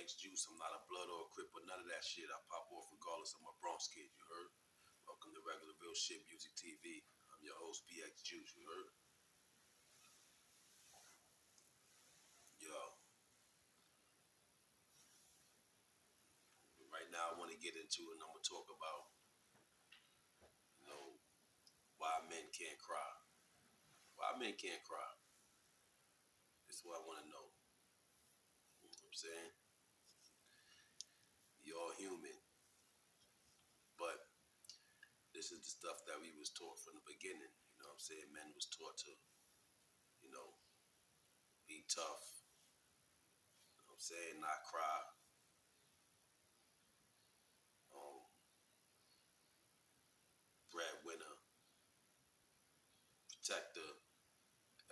PX Juice. I'm not a blood or a crip or none of that shit. I pop off regardless. I'm a Bronx kid, you heard? Welcome to Regular Real Shit Music TV. I'm your host, PX Juice, you heard? Yo, right now I want to get into it and I'm going to talk about, you know, why men can't cry. Why men can't cry. That's what I want to know. You know what I'm saying? We all human. But this is the stuff that we was taught from the beginning. You know what I'm saying? Men was taught to, you know, be tough. You know what I'm saying? Not cry. Um, Breadwinner, protector,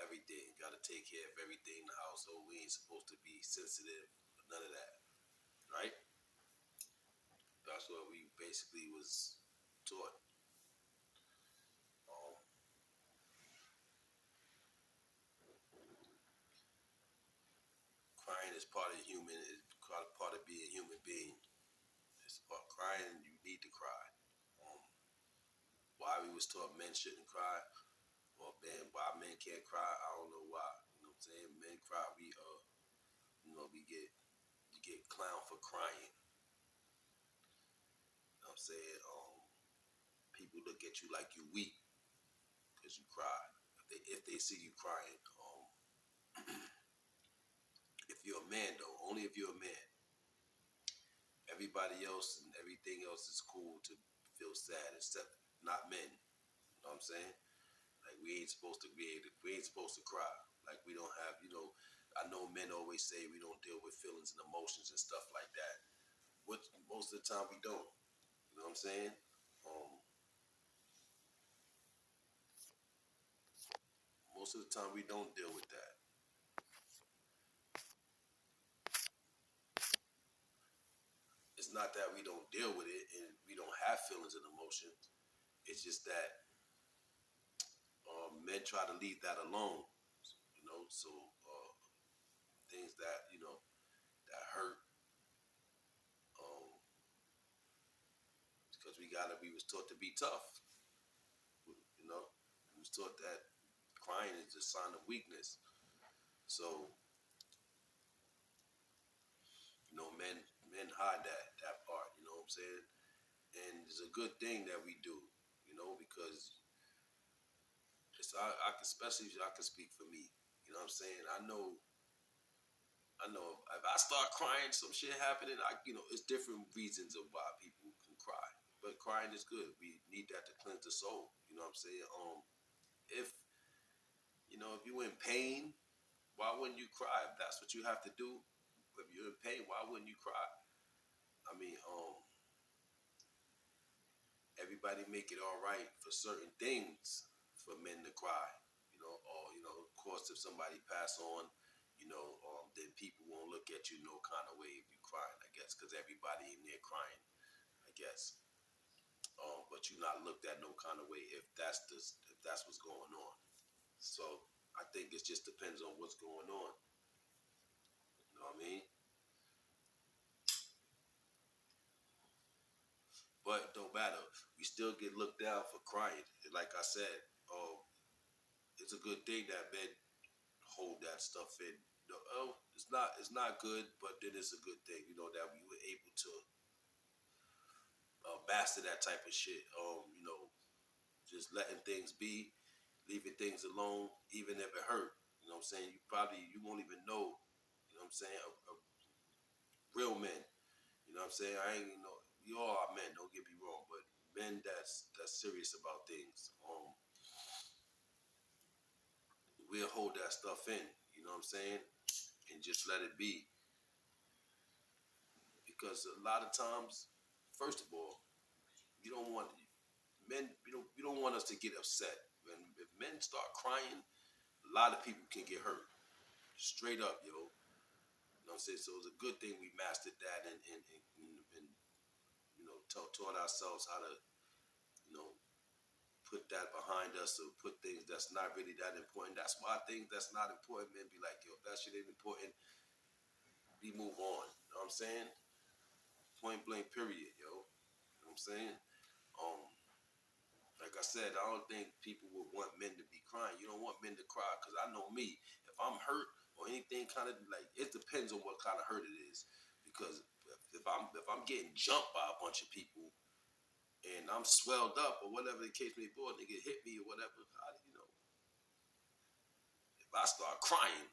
everything. Gotta take care of everything in the household. We ain't supposed to be sensitive, none of that. Right? That's what we basically was taught. Um, Crying is part of human, is part of being a human being. It's part crying, you need to cry. Um, why we was taught men shouldn't cry, or man, why men can't cry, I don't know why. You know what I'm saying? Men cry, we get you get clown for crying. You know what I'm saying? People look at you like you weak because you cry. If they see you crying, if you're a man though, only if you're a man. Everybody else and everything else is cool to feel sad, except not men. You know what I'm saying? Like we ain't supposed to cry. Like we don't have, I know men always say we don't deal with feelings and emotions and stuff like that. Which most of the time we don't. You know what I'm saying? Um, Most of the time we don't deal with that. It's not that we don't deal with it and we don't have feelings and emotions. It's just that men try to leave that alone. So things that that hurt, um, because we was taught to be tough. You know, we was taught that crying is a sign of weakness. So men hide that part. You know what I'm saying? And it's a good thing that we do. Because especially I can speak for me. You know what I'm saying? I know if I start crying, some shit happening. It's different reasons of why people can cry, but crying is good. We need that to cleanse the soul. You know what I'm saying? If if you're in pain, why wouldn't you cry? If that's what you have to do, if you're in pain, why wouldn't you cry? I mean, everybody make it all right for certain things for men to cry. Of course, if somebody pass on, then people won't look at you no kind of way if you crying. I guess because everybody in there crying. I guess, but you're not looked at no kind of way if that's what's going on. So I think it just depends on what's going on. You know what I mean? But it don't matter. We still get looked down for crying. Like I said, it's a good thing that men hold that stuff in. It's not good, but then it's a good thing. That we were able to master that type of shit. Just letting things be, leaving things alone, even if it hurt. You know what I'm saying? You won't even know. You know what I'm saying? Real men. You know what I'm saying? I ain't we all are men. Don't get me wrong, but men that's serious about things. We'll hold that stuff in. You know what I'm saying? And just let it be. Because a lot of times, first of all, you don't want men. You don't want us to get upset. If men start crying, a lot of people can get hurt. Straight up, yo. You know what I'm saying? So it's a good thing we mastered that and taught ourselves how to, you know, put that behind us or put things that's not really that important. That's why things that's not important, men be like, yo, if that shit ain't important, we move on. You know know what I'm saying? Point blank period, yo. You know what I'm saying? Um, like I said, I don't think people would want men to be crying. You don't want men to cry because I know me. If I'm hurt or anything kind of like, it depends on what kind of hurt it is. Because if I'm getting jumped by a bunch of people and I'm swelled up or whatever the case may be, or nigga hit me or whatever, if I start crying,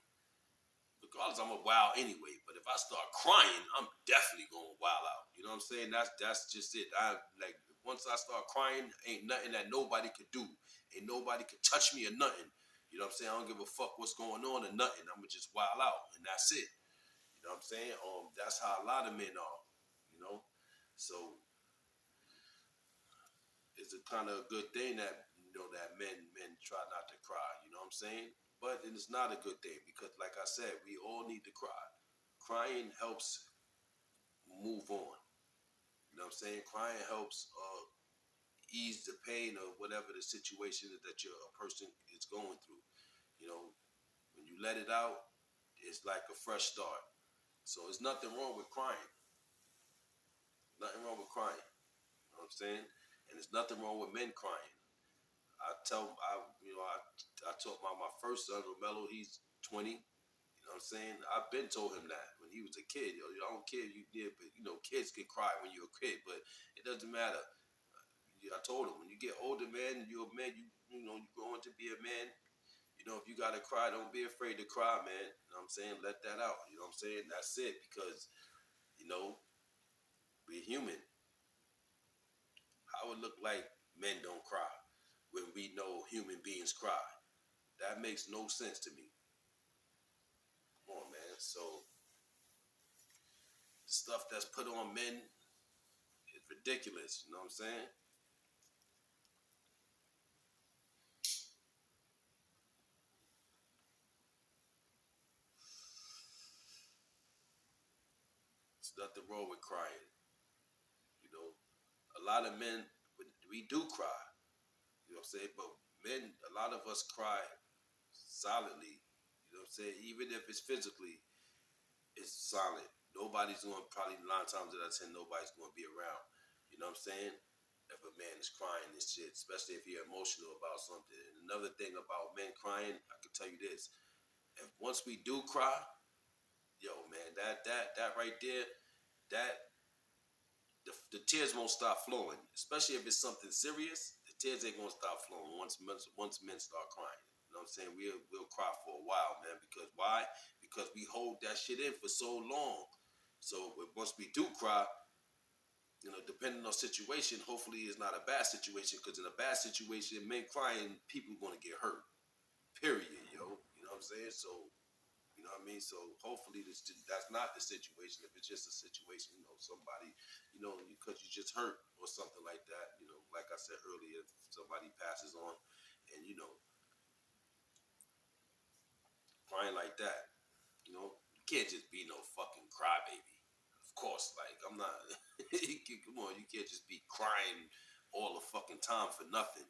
regardless, I'm a wild anyway. But if I start crying, I'm definitely gonna wild out. You know what I'm saying? That's just it. I like once I start crying, ain't nothing that nobody could do. Ain't nobody could touch me or nothing. You know what I'm saying? I don't give a fuck what's going on or nothing. I'ma just wild out and that's it. You know what I'm saying? That's how a lot of men are. You know, so it's a kind of a good thing that that men try not to cry. You know what I'm saying? But it's not a good thing because, like I said, we all need to cry. Crying helps move on. You know what I'm saying? Crying helps ease the pain of whatever the situation is that a person is going through. You know, when you let it out, it's like a fresh start. So there's nothing wrong with crying. Nothing wrong with crying. You know what I'm saying? And there's nothing wrong with men crying. I told my first son, Romelo, he's 20. You know what I'm saying? I've been told him that when he was a kid. Yo, I don't care if you did, but kids can cry when you're a kid, but it doesn't matter. I told him when you get older, man, you're a man. You growing to be a man. If you gotta cry, don't be afraid to cry, man. You know what I'm saying? Let that out. You know what I'm saying? That's it. Because we're human. How it look like men don't cry when we know human beings cry? That makes no sense to me. Come on, man. So the stuff that's put on men is ridiculous. You know what I'm saying? There's nothing wrong with crying. You know, a lot of men, we do cry. You know what I'm saying? But men, a lot of us cry silently. You know what I'm saying? Even if it's physically, it's silent. Nobody's going to probably 9 times out of 10, nobody's going to be around. You know what I'm saying? If a man is crying and shit, especially if you're emotional about something. And another thing about men crying, I can tell you this: if once we do cry, yo, man, that right there, that the tears won't stop flowing. Especially if it's something serious, the tears ain't gonna stop flowing once men start crying. You know what I'm saying? We'll cry for a while, man. Because why? Because we hold that shit in for so long. So once we do cry, depending on situation, hopefully it's not a bad situation. Because in a bad situation, men crying, people gonna get hurt. Period, yo. You know what I'm saying? So you know what I mean? So hopefully that's not the situation. If it's just a situation, somebody, because you just hurt or something like that, like I said earlier, if somebody passes on and, crying like that, you can't just be no fucking crybaby. Of course, like I'm not, come on, you can't just be crying all the fucking time for nothing.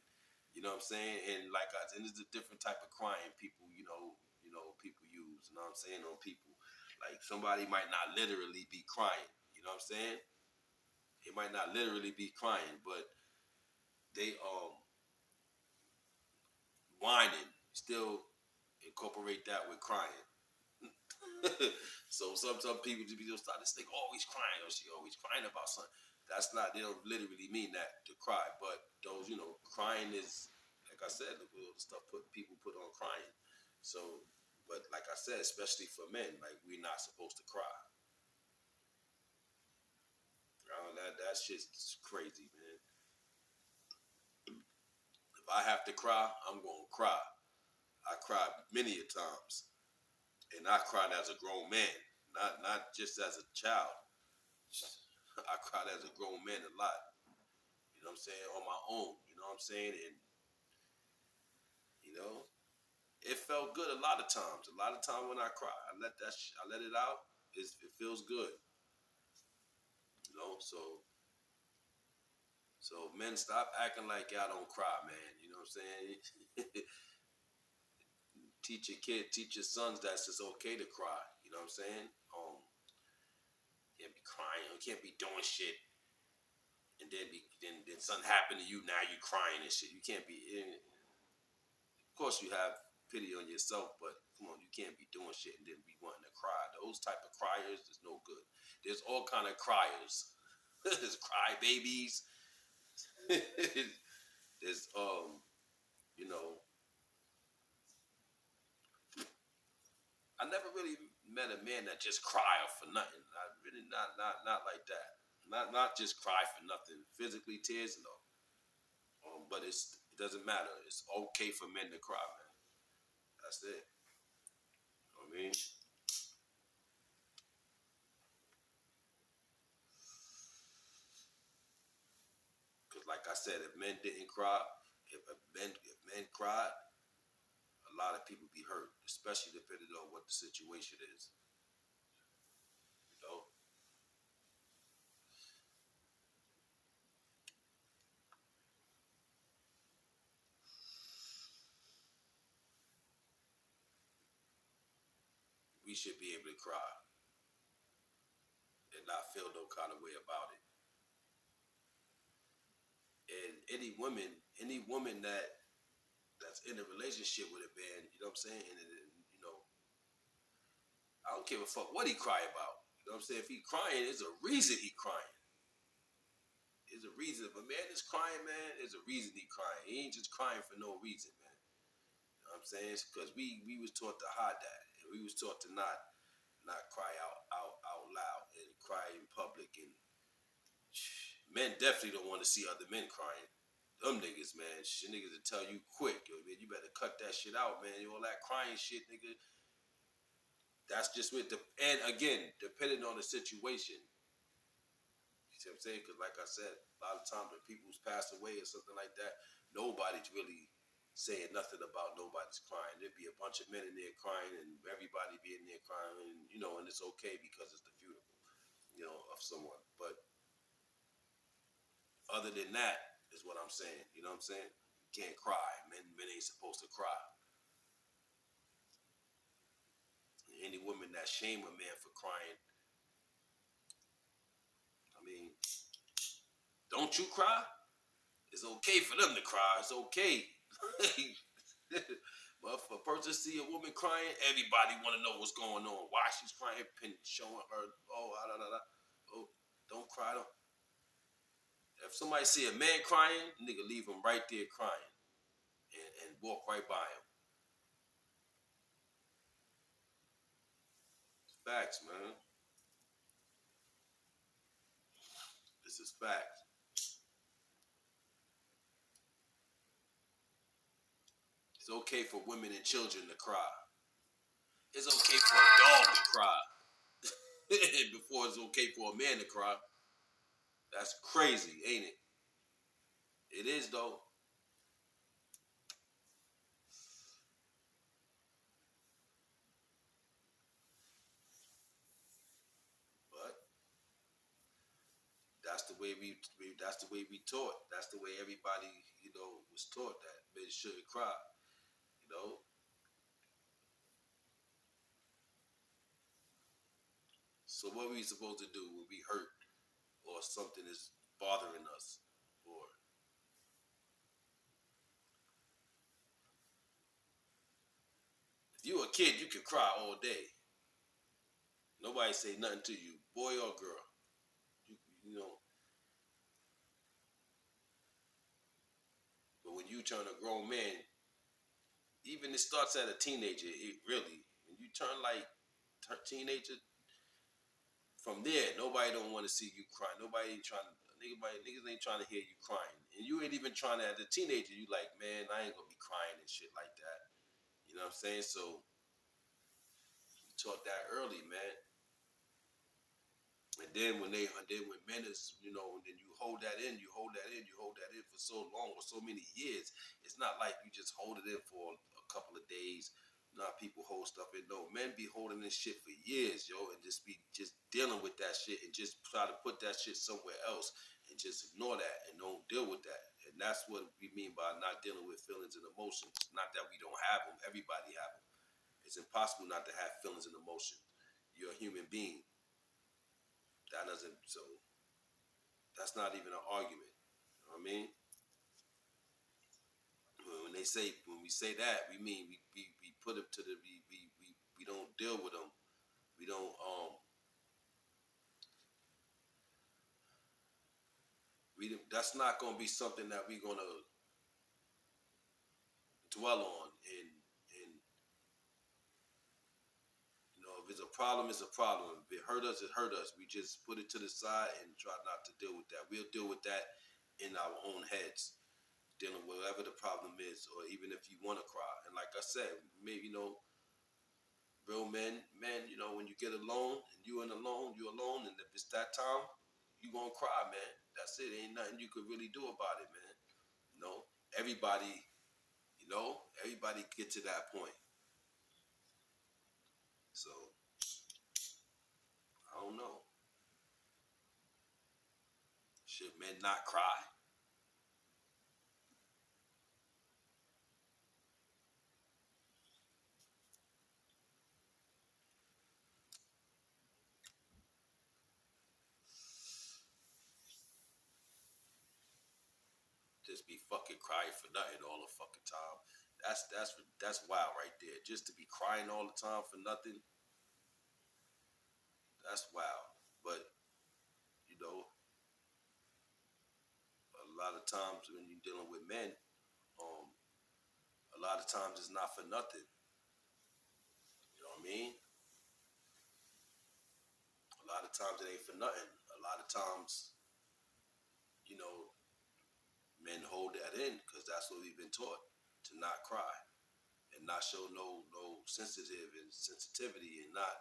You know what I'm saying? And like and there's a different type of crying people, people use. You know what I'm saying? On people, like somebody might not literally be crying. You know what I'm saying? They might not literally be crying, but they whining. Still incorporate that with crying. So some people just start to think, oh, he's crying, or she always crying about something. That's not. They don't literally mean that to cry, but those, crying is, like I said, the stuff people put on crying. So, but like I said, especially for men, like we're not supposed to cry. That shit's crazy, man. If I have to cry, I'm gonna cry. I cried many a times, and I cried as a grown man, not just as a child. I cried as a grown man a lot. You know what I'm saying? On my own. You know what I'm saying? And you know, it felt good a lot of times. A lot of times when I cry, I let it out. It feels good. So men, stop acting like y'all don't cry, man. You know what I'm saying? Teach your sons that it's okay to cry. You know what I'm saying? can't be crying. You can't be doing shit, and then something happened to you. Now you crying and shit. You can't be. Of course, you have pity on yourself, but come on, you can't be doing shit and then be wanting to cry. Those type of criers is no good. There's all kind of criers. There's cry babies. There's you know, I never really met a man that just cry for nothing. I really not like that. Not just cry for nothing. Physically tears, no. But it doesn't matter. It's okay for men to cry, man. That's it. You know what I mean? Because like I said, if men didn't cry, if men cried, a lot of people be hurt, especially depending on what the situation is. You know, we should be able to cry and not feel no kind of way about it. And any woman that's in a relationship with a man, you know what I'm saying? And you know, I don't give a fuck what he cry about. You know what I'm saying? If he crying, there's a reason he crying. There's a reason. If a man is crying, man, there's a reason he crying. He ain't just crying for no reason, man. You know what I'm saying? Because we was taught to hide that. And we was taught to not cry out loud and cry in public. And men definitely don't want to see other men crying. Them niggas, man, shit niggas will tell you quick, yo, man, you better cut that shit out, man. All that crying shit, nigga. That's just with the and again, depending on the situation. You see what I'm saying? Because like I said, a lot of times when people's passed away or something like that, nobody's really saying nothing about nobody's crying. There'd be a bunch of men in there crying and everybody be in there crying, and and it's okay because it's the funeral, of someone. But other than that, is what I'm saying. You know what I'm saying? You can't cry. Men ain't supposed to cry. Any woman that shame a man for crying, I mean, don't you cry? It's okay for them to cry. It's okay. But if a person see a woman crying, everybody want to know what's going on. Why she's crying, showing her, oh, da, da, da. Oh, don't cry. Don't. If somebody see a man crying, nigga leave him right there crying and walk right by him. Facts, man. This is facts. It's okay for women and children to cry. It's okay for a dog to cry before it's okay for a man to cry. That's crazy, ain't it? It is though. But that's the way that's the way we taught. That's the way everybody, was taught that men shouldn't cry. You know. So what are we supposed to do when we hurt or something is bothering us? Or if you a kid, you can cry all day. Nobody say nothing to you, boy or girl. You, you know. But when you turn a grown man, even it starts at a teenager. It really, when you turn like teenager, from there, nobody don't want to see you cry. Nobody ain't trying to. Niggas ain't trying to hear you crying, and you ain't even trying to. As a teenager, you like, man, I ain't gonna be crying and shit like that. You know what I'm saying? So you taught that early, man. And then when men is, and then you hold that in, you hold that in for so long, for so many years. It's not like you just hold it in for a couple of days. Not people hold stuff in. No, men be holding this shit for years, yo, and just dealing with that shit and just try to put that shit somewhere else and just ignore that and don't deal with that. And that's what we mean by not dealing with feelings and emotions. Not that we don't have them. Everybody have them. It's impossible not to have feelings and emotions. You're a human being. That doesn't. So that's not even an argument. You know what I mean? When they say, when we say that, we mean we put it to the we don't deal with them. We don't that's not gonna be something that we're gonna dwell on. And you know, if it's a problem, it's a problem. If it hurt us, it hurt us. We just put it to the side and try not to deal with that. We'll deal with that in our own heads, dealing with whatever the problem is, or even if you want to cry. And like I said, maybe real men, when you get alone and you alone, and if it's that time, you gonna cry, man. That's it. Ain't nothing you could really do about it, man. You know, everybody, everybody get to that point. So I don't know. Should men not cry? Just be fucking crying for nothing all the fucking time. That's wild right there. Just to be crying all the time for nothing. That's wild. But you know, a lot of times when you're dealing with men, um, a lot of times it's not for nothing. You know what I mean? A lot of times it ain't for nothing. A lot of times, you know, men hold that in because that's what we've been taught, to not cry and not show no sensitive and sensitivity, and not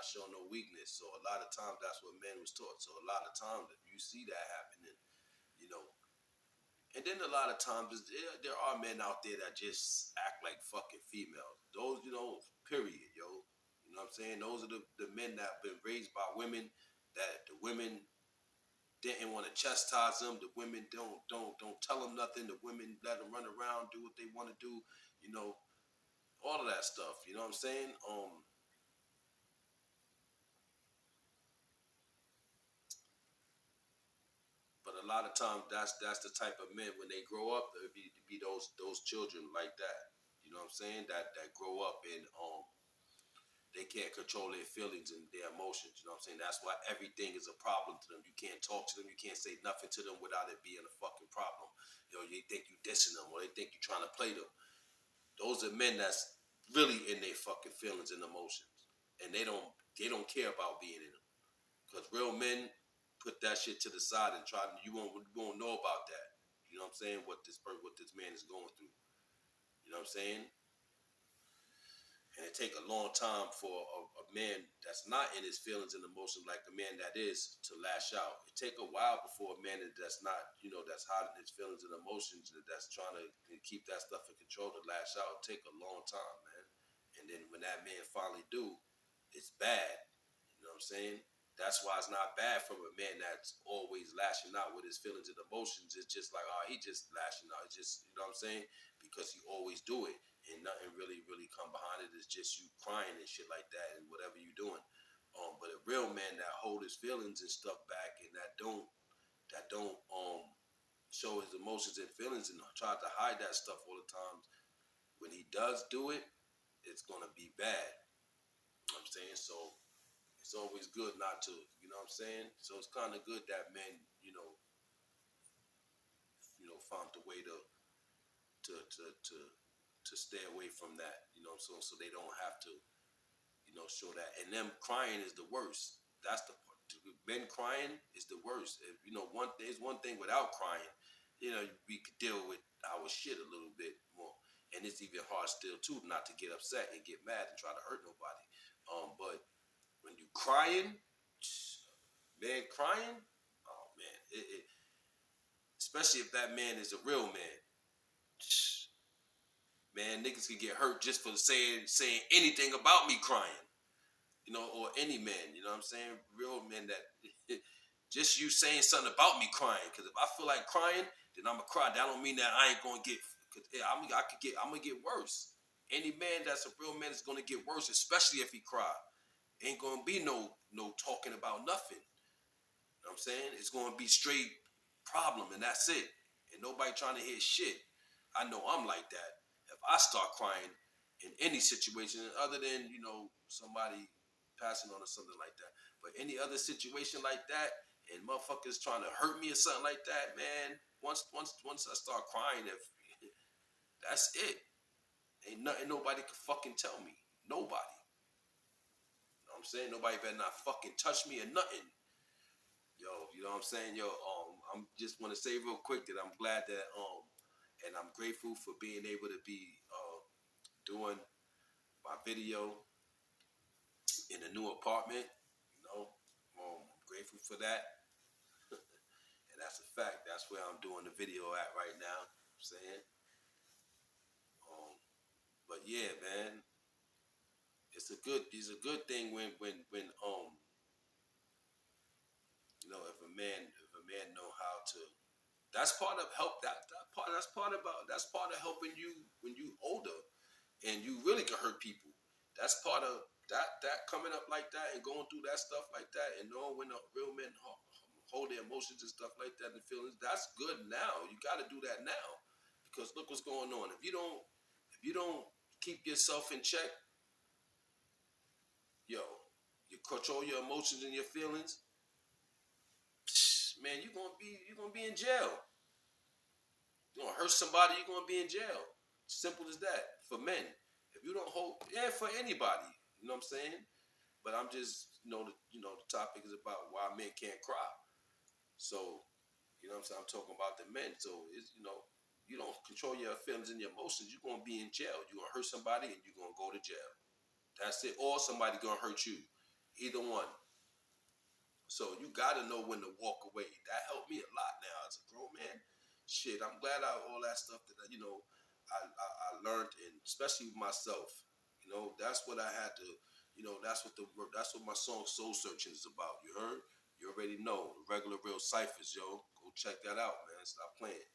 show no weakness. So a lot of times that's what men was taught. So a lot of times if you see that happening, you know, and then a lot of times there are men out there that just act like fucking females. Those, period, yo. You know what I'm saying? Those are the men that have been raised by women, that the women didn't want to chastise them. The women don't tell them nothing. The women let them run around, do what they want to do. You know, all of that stuff. You know what I'm saying? But a lot of times that's the type of men when they grow up, it be those children like that. You know what I'm saying? That grow up and they can't control their feelings and their emotions. You know what I'm saying? That's why everything is a problem to them. You can't talk to them. You can't say nothing to them without it being a fucking problem. They think you dissing them, or they think you trying to play them. Those are men that's really in their fucking feelings and emotions, and they don't care about being in them. Because real men put that shit to the side and try. You won't know about that. You know what I'm saying? What this man is going through. You know what I'm saying? And it take a long time for a man that's not in his feelings and emotions like the man that is to lash out. It take a while before a man that's not, that's hot in his feelings and emotions, that's trying to keep that stuff in control to lash out. It take a long time, man. And then when that man finally do, it's bad. You know what I'm saying? That's why it's not bad from a man that's always lashing out with his feelings and emotions. It's just like, oh, he just lashing out. It's just, you know what I'm saying? Because he always do it, and nothing really come behind it. It's just you crying and shit like that, and whatever you doing. But a real man that hold his feelings and stuff back, and that don't show his emotions and feelings, and try to hide that stuff all the time, when he does do it, it's gonna be bad. You know what I'm saying? So it's always good not to, you know what I'm saying? So it's kind of good that men, found the way to stay away from that, so they don't have to, show that. And them crying is the worst. That's the part. Men crying is the worst. If, there's one thing without crying, we could deal with our shit a little bit more. And it's even hard still too not to get upset and get mad and try to hurt nobody. But when you crying, man, crying, oh man, especially if that man is a real man, man, niggas can get hurt just for saying anything about me crying, or any man, you know what I'm saying? Real men that just you saying something about me crying, because if I feel like crying, then I'm gonna cry. That don't mean that I ain't gonna get, cause I'm gonna get worse. Any man that's a real man is gonna get worse, especially if he cry. Ain't gonna be no talking about nothing. You know what I'm saying? It's gonna be straight problem and that's it. And nobody trying to hear shit. I know I'm like that. If I start crying in any situation other than, somebody passing on or something like that. But any other situation like that and motherfuckers trying to hurt me or something like that, man, once I start crying, if that's it. Ain't nothing nobody can fucking tell me. Nobody. You know what I'm saying? Nobody better not fucking touch me or nothing. Yo, you know what I'm saying? Yo, I'm just want to say real quick that I'm glad that and I'm grateful for being able to be doing my video in a new apartment. You know, I'm grateful for that, and that's a fact. That's where I'm doing the video at right now. I'm saying, um, but yeah, man, it's a good thing when if a man know how to. That's part of help. That's part of helping you when you older and you really can hurt people. That's part of that coming up like that and going through that stuff like that and knowing when the real men hold their emotions and stuff like that and feelings. That's good now. You got to do that now because look what's going on. If you don't keep yourself in check, yo, you control your emotions and your feelings. Man, you're gonna be in jail. You're gonna hurt somebody. You're gonna be in jail. Simple as that. For men, if you don't hold, yeah, for anybody. You know what I'm saying? But I'm just, the topic is about why men can't cry. So, you know what I'm saying? I'm talking about the men. So, you don't control your feelings and your emotions, you're going to be in jail. You're going to hurt somebody and you're going to go to jail. That's it. Or somebody going to hurt you. Either one. So, you got to know when to walk away. That helped me a lot now as a grown man. Shit, I'm glad all that stuff that, I learned, and especially with myself. That's what I had to. That's what my song Soul Searching is about. You heard? You already know. Regular Real Ciphers, yo. Go check that out, man. Stop playing.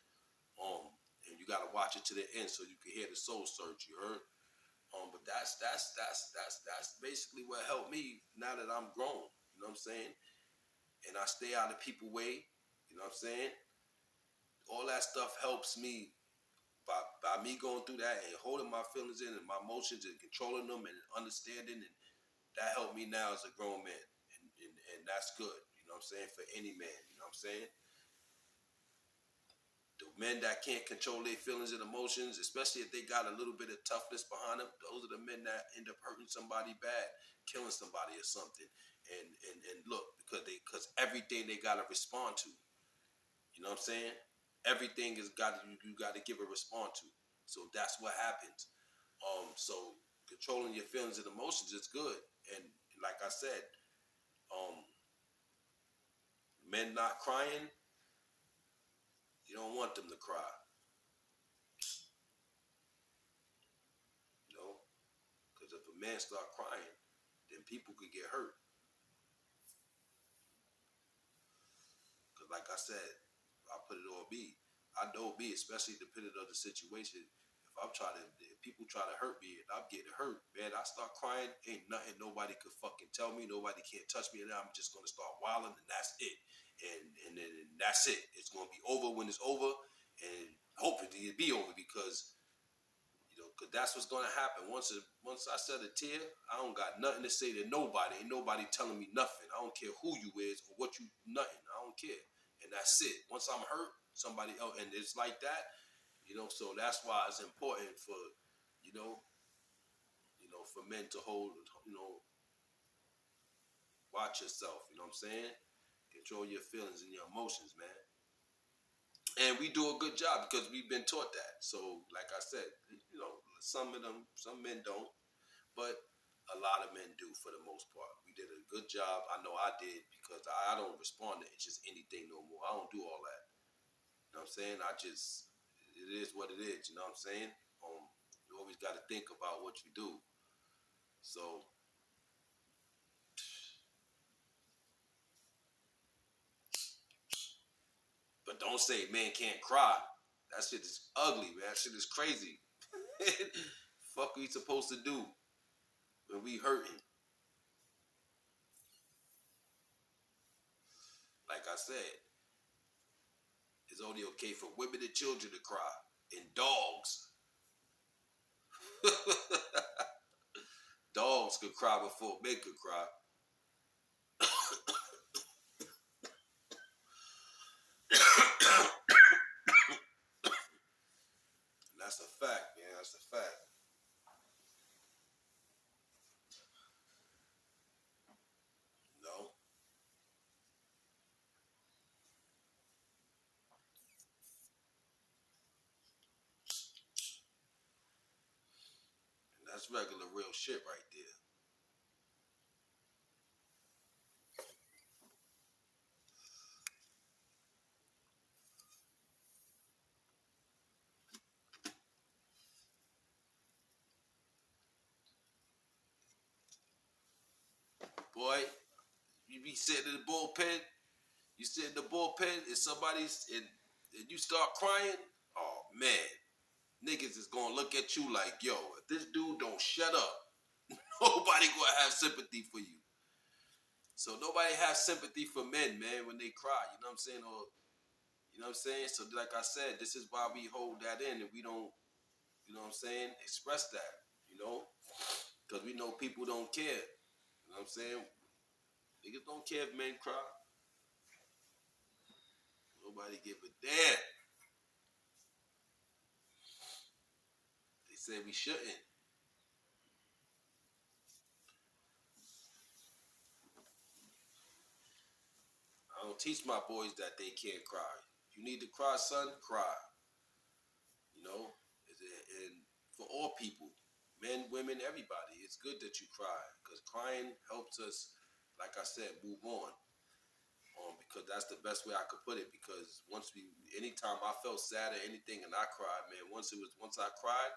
And you gotta watch it to the end so you can hear the soul search. You heard? But that's basically what helped me now that I'm grown. You know what I'm saying? And I stay out of people's way. You know what I'm saying? All that stuff helps me by me going through that and holding my feelings in and my emotions and controlling them and understanding, and that helped me now as a grown man, and that's good. You know what I'm saying? For any man, you know what I'm saying? The men that can't control their feelings and emotions, especially if they got a little bit of toughness behind them, those are the men that end up hurting somebody bad, killing somebody or something. And look, because everything they gotta respond to. You know what I'm saying? Everything is got you got to give a response to. So that's what happens. So controlling your feelings and emotions is good. And like I said, um, men not crying, you don't want them to cry. You know, because if a man start crying, then people could get hurt. Because like I said, I put it on me. I know me, especially depending on the situation. If people try to hurt me and I'm getting hurt, man, I start crying. Ain't nothing nobody could fucking tell me. Nobody can't touch me, and I'm just gonna start wilding, and that's it. And then that's it. It's gonna be over when it's over, and hopefully it be over because because that's what's gonna happen. Once I shed a tear, I don't got nothing to say to nobody. Ain't nobody telling me nothing. I don't care who you is or what you nothing. I don't care, and that's it. Once I'm hurt, somebody else, and it's like that. So that's why it's important for you know for men to hold, watch yourself. You know what I'm saying? Control your feelings and your emotions, man. And we do a good job because we've been taught that. So, like I said, some men don't, but a lot of men do for the most part. We did a good job. I know I did because I don't respond to just anything no more. I don't do all that. You know what I'm saying? It is what it is. You know what I'm saying? You always got to think about what you do. So, but don't say men can't cry. That shit is ugly, man. That shit is crazy. Fuck we supposed to do when we hurting? said, it's only okay for women and children to cry and dogs. Dogs could cry before men could cry. That's a fact, man. That's a fact. No, and that's regular real shit right there. Boy, you be sitting in the bullpen, you sit in the bullpen, and somebody's and you start crying. Oh man, niggas is gonna look at you like, yo, if this dude don't shut up, nobody gonna have sympathy for you. So nobody has sympathy for men, man, when they cry. You know what I'm saying? Or you know what I'm saying? So like I said, this is why we hold that in and we don't, you know what I'm saying, express that, you know? Because we know people don't care. You know what I'm saying? Niggas don't care if men cry. Nobody give a damn. They say we shouldn't. I don't teach my boys that they can't cry. If you need to cry, son, cry. You know? And for all people, men, women, everybody, it's good that you cry. Because crying helps us, like I said, move on. Because that's the best way I could put it. Because anytime I felt sad or anything and I cried, man, once I cried,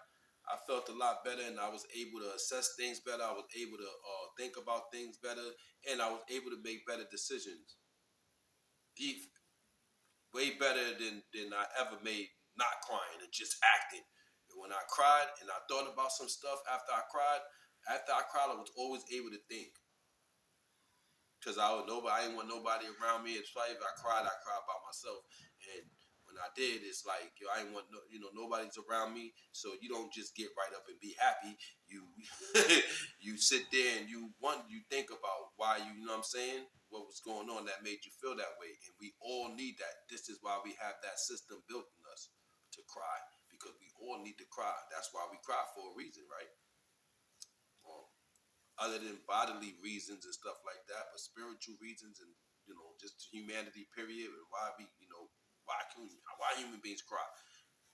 I felt a lot better and I was able to assess things better. I was able to think about things better, and I was able to make better decisions. Way better than I ever made not crying and just acting. And when I cried and I thought about some stuff after I cried, I was always able to think. Cause I didn't want nobody around me. It's like if I cried by myself. And when I did, it's like I didn't want nobody's around me. So you don't just get right up and be happy. You you sit there and you think about why you know what I'm saying, what was going on that made you feel that way. And we all need that. This is why we have that system built in us to cry, because we all need to cry. That's why we cry, for a reason, right? Um, Other than bodily reasons and stuff like that, but spiritual reasons and just humanity. Period. And why we, why human beings cry?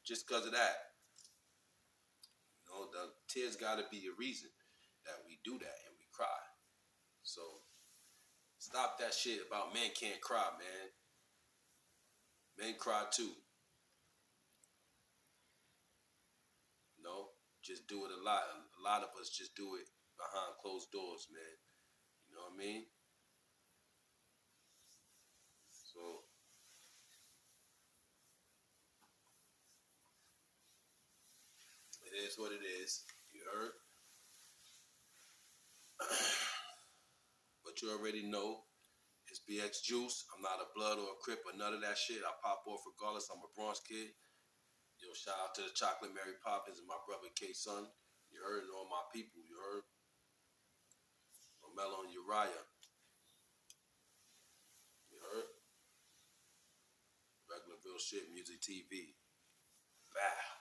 Just because of that. The tears got to be a reason that we do that and we cry. So stop that shit about men can't cry, man. Men cry too. You know, just do it a lot. A lot of us just do it behind closed doors, man. You know what I mean? So it is what it is. You heard? But you already know it's BX Juice. I'm not a blood or a crip or none of that shit. I pop off regardless. I'm a Bronx kid. Yo, shout out to the Chocolate Mary Poppins and my brother K Son. You heard? And all my people. You heard? Romelo and Uriah. You heard? Regularville shit, Music TV. Bah.